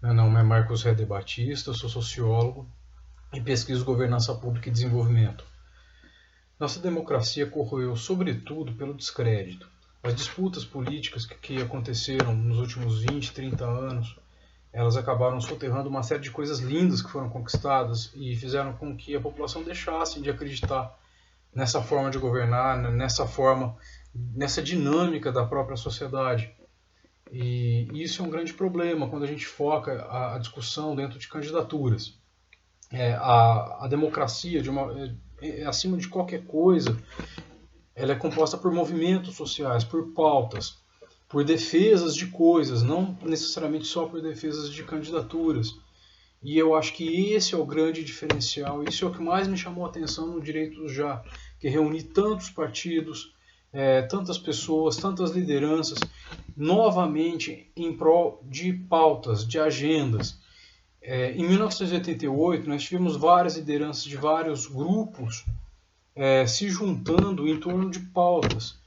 Meu nome é Marcos Rede Batista, eu sou sociólogo e pesquiso governança pública e desenvolvimento. Nossa democracia corroeu sobretudo pelo descrédito. As disputas políticas que aconteceram nos últimos 20, 30 anos, elas acabaram soterrando uma série de coisas lindas que foram conquistadas e fizeram com que a população deixasse de acreditar nessa forma de governar, nessa dinâmica da própria sociedade. E isso é um grande problema quando a gente foca a discussão dentro de candidaturas. A democracia, acima de qualquer coisa, ela é composta por movimentos sociais, por pautas, por defesas de coisas, não necessariamente só por defesas de candidaturas. E eu acho que esse é o grande diferencial, isso é o que mais me chamou a atenção no Direito Já, que reúne tantos partidos, tantas pessoas, tantas lideranças, novamente em prol de pautas, de agendas. Em 1988, nós tivemos várias lideranças de vários grupos se juntando em torno de pautas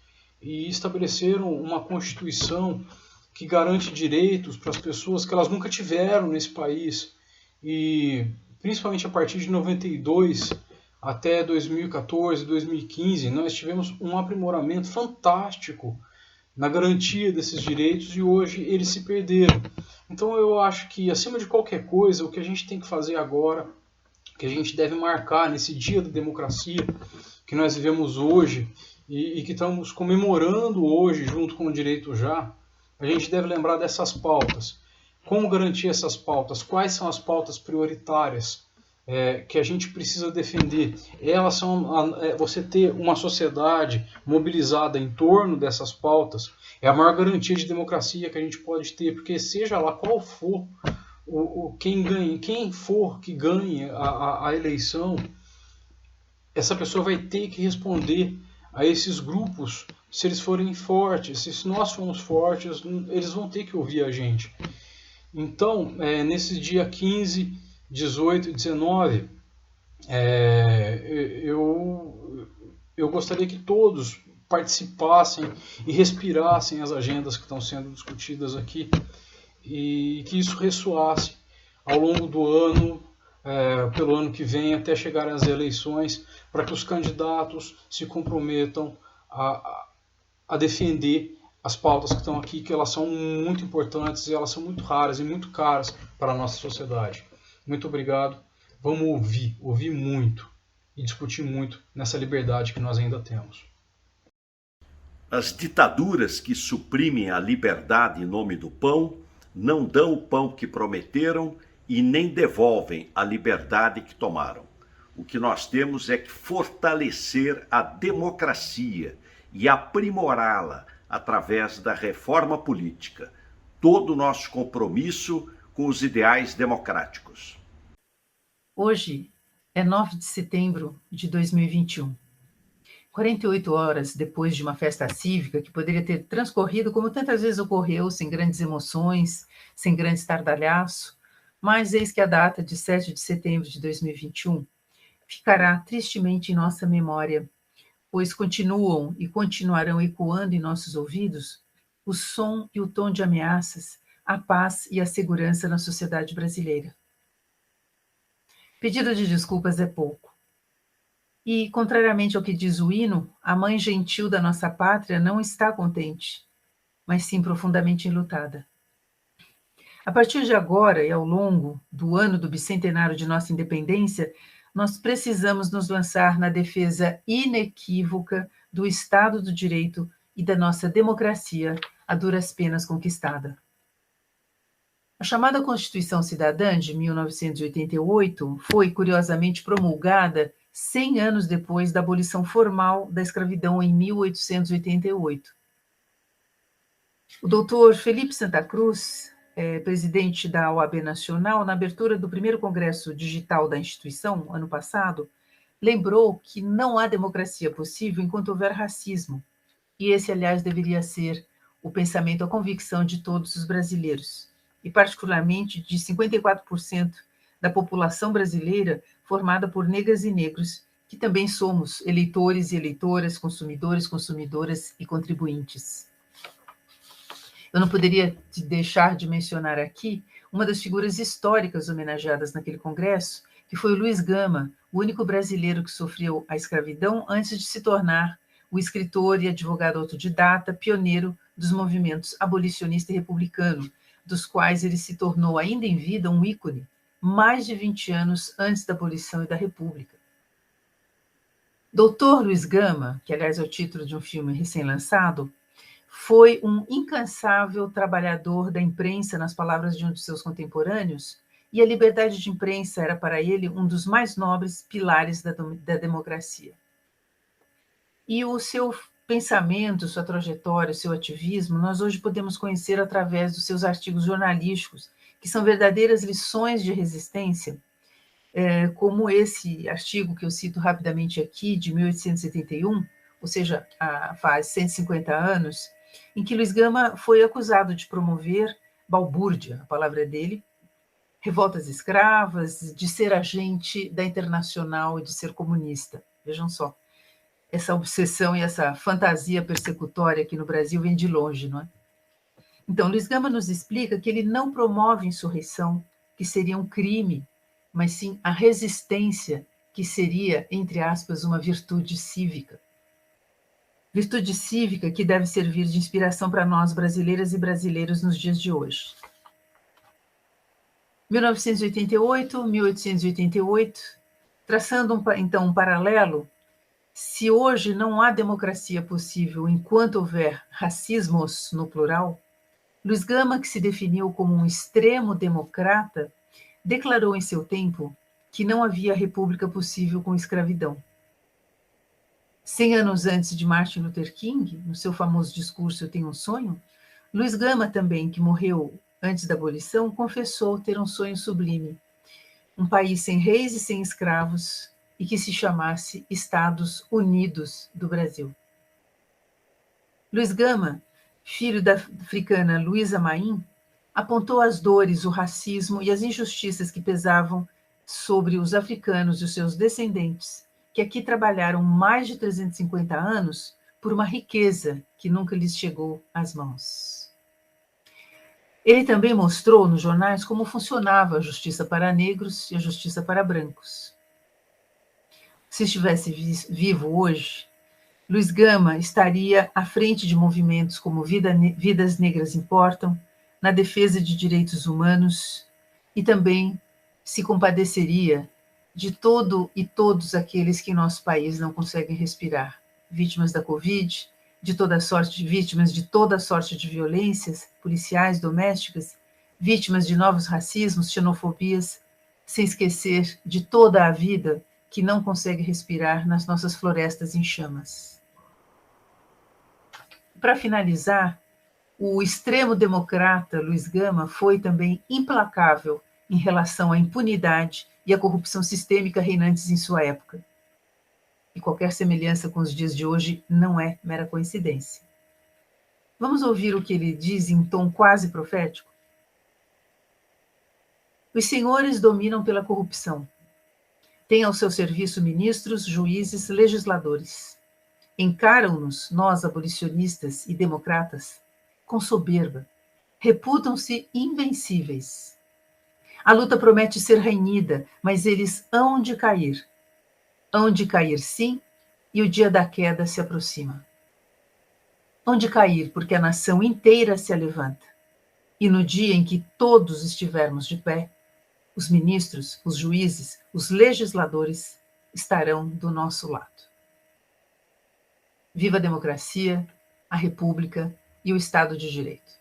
e estabeleceram uma Constituição que garante direitos para as pessoas que elas nunca tiveram nesse país. E principalmente a partir de 92 até 2014, 2015, nós tivemos um aprimoramento fantástico na garantia desses direitos e hoje eles se perderam. Então eu acho que, acima de qualquer coisa, o que a gente tem que fazer agora, que a gente deve marcar nesse dia da democracia que nós vivemos hoje e que estamos comemorando hoje junto com o Direito Já, a gente deve lembrar dessas pautas. Como garantir essas pautas? Quais são as pautas prioritárias que a gente precisa defender? Elas são você ter uma sociedade mobilizada em torno dessas pautas é a maior garantia de democracia que a gente pode ter, porque seja lá qual for quem for que ganhe a eleição, essa pessoa vai ter que responder a esses grupos. Se eles forem fortes, se nós formos fortes, eles vão ter que ouvir a gente. Então, nesse dia 15, 18 e 19, eu gostaria que todos participassem e respirassem as agendas que estão sendo discutidas aqui e que isso ressoasse ao longo do ano, pelo ano que vem, até chegar às eleições, para que os candidatos se comprometam a defender as pautas que estão aqui, que elas são muito importantes e elas são muito raras e muito caras para a nossa sociedade. Muito obrigado. Vamos ouvir muito e discutir muito nessa liberdade que nós ainda temos. As ditaduras que suprimem a liberdade em nome do pão não dão o pão que prometeram e nem devolvem a liberdade que tomaram. O que nós temos é que fortalecer a democracia e aprimorá-la através da reforma política. Todo o nosso compromisso com os ideais democráticos. Hoje é 9 de setembro de 2021. 48 horas depois de uma festa cívica que poderia ter transcorrido como tantas vezes ocorreu, sem grandes emoções, sem grande estardalhaço, mas eis que a data de 7 de setembro de 2021 ficará tristemente em nossa memória, pois continuam e continuarão ecoando em nossos ouvidos o som e o tom de ameaças à paz e à segurança na sociedade brasileira. Pedido de desculpas é pouco. E, contrariamente ao que diz o hino, a mãe gentil da nossa pátria não está contente, mas sim profundamente enlutada. A partir de agora e ao longo do ano do bicentenário de nossa independência, nós precisamos nos lançar na defesa inequívoca do Estado do Direito e da nossa democracia a duras penas conquistada. A chamada Constituição Cidadã de 1988 foi, curiosamente, promulgada 100 anos depois da abolição formal da escravidão em 1888. O doutor Felipe Santa Cruz, presidente da OAB Nacional, na abertura do primeiro congresso digital da instituição, ano passado, lembrou que não há democracia possível enquanto houver racismo. E esse, aliás, deveria ser o pensamento, a convicção de todos os brasileiros, e particularmente de 54% da população brasileira formada por negras e negros, que também somos eleitores e eleitoras, consumidores, consumidoras e contribuintes. Eu não poderia deixar de mencionar aqui uma das figuras históricas homenageadas naquele congresso, que foi o Luiz Gama, o único brasileiro que sofreu a escravidão antes de se tornar o escritor e advogado autodidata, pioneiro dos movimentos abolicionista e republicano, dos quais ele se tornou, ainda em vida, um ícone, mais de 20 anos antes da abolição e da República. Doutor Luiz Gama, que aliás é o título de um filme recém-lançado, foi um incansável trabalhador da imprensa, nas palavras de um de seus contemporâneos, e a liberdade de imprensa era para ele um dos mais nobres pilares da democracia. E o seu pensamento, sua trajetória, seu ativismo, nós hoje podemos conhecer através dos seus artigos jornalísticos, que são verdadeiras lições de resistência, como esse artigo que eu cito rapidamente aqui, de 1871, ou seja, faz 150 anos, em que Luiz Gama foi acusado de promover balbúrdia, a palavra é dele, revoltas escravas, de ser agente da Internacional e de ser comunista. Vejam só, essa obsessão e essa fantasia persecutória aqui no Brasil vem de longe, não é? Então, Luiz Gama nos explica que ele não promove insurreição, que seria um crime, mas sim a resistência, que seria, entre aspas, uma virtude cívica. Virtude cívica que deve servir de inspiração para nós, brasileiras e brasileiros, nos dias de hoje. 1988, 1888, traçando então um paralelo, se hoje não há democracia possível enquanto houver racismos no plural, Luiz Gama, que se definiu como um extremo democrata, declarou em seu tempo que não havia república possível com escravidão. 100 anos antes de Martin Luther King, no seu famoso discurso Eu Tenho um Sonho, Luiz Gama também, que morreu antes da abolição, confessou ter um sonho sublime, um país sem reis e sem escravos e que se chamasse Estados Unidos do Brasil. Luiz Gama, filho da africana Luísa Maim, apontou as dores, o racismo e as injustiças que pesavam sobre os africanos e os seus descendentes, que aqui trabalharam mais de 350 anos por uma riqueza que nunca lhes chegou às mãos. Ele também mostrou nos jornais como funcionava a justiça para negros e a justiça para brancos. Se estivesse vivo hoje, Luiz Gama estaria à frente de movimentos como Vidas Negras Importam, na defesa de direitos humanos, e também se compadeceria de todo e todos aqueles que em nosso país não conseguem respirar, vítimas da Covid, vítimas de toda sorte de violências policiais, domésticas, vítimas de novos racismos, xenofobias, sem esquecer de toda a vida que não consegue respirar nas nossas florestas em chamas. Para finalizar, o extremo democrata Luiz Gama foi também implacável em relação à impunidade e à corrupção sistêmica reinantes em sua época. E qualquer semelhança com os dias de hoje não é mera coincidência. Vamos ouvir o que ele diz em tom quase profético? Os senhores dominam pela corrupção. Têm ao seu serviço ministros, juízes, legisladores. Encaram-nos, nós abolicionistas e democratas, com soberba. Reputam-se invencíveis. A luta promete ser renhida, mas eles hão de cair. Hão de cair, sim, e o dia da queda se aproxima. Hão de cair, porque a nação inteira se levanta. E no dia em que todos estivermos de pé, os ministros, os juízes, os legisladores estarão do nosso lado. Viva a democracia, a república e o Estado de Direito.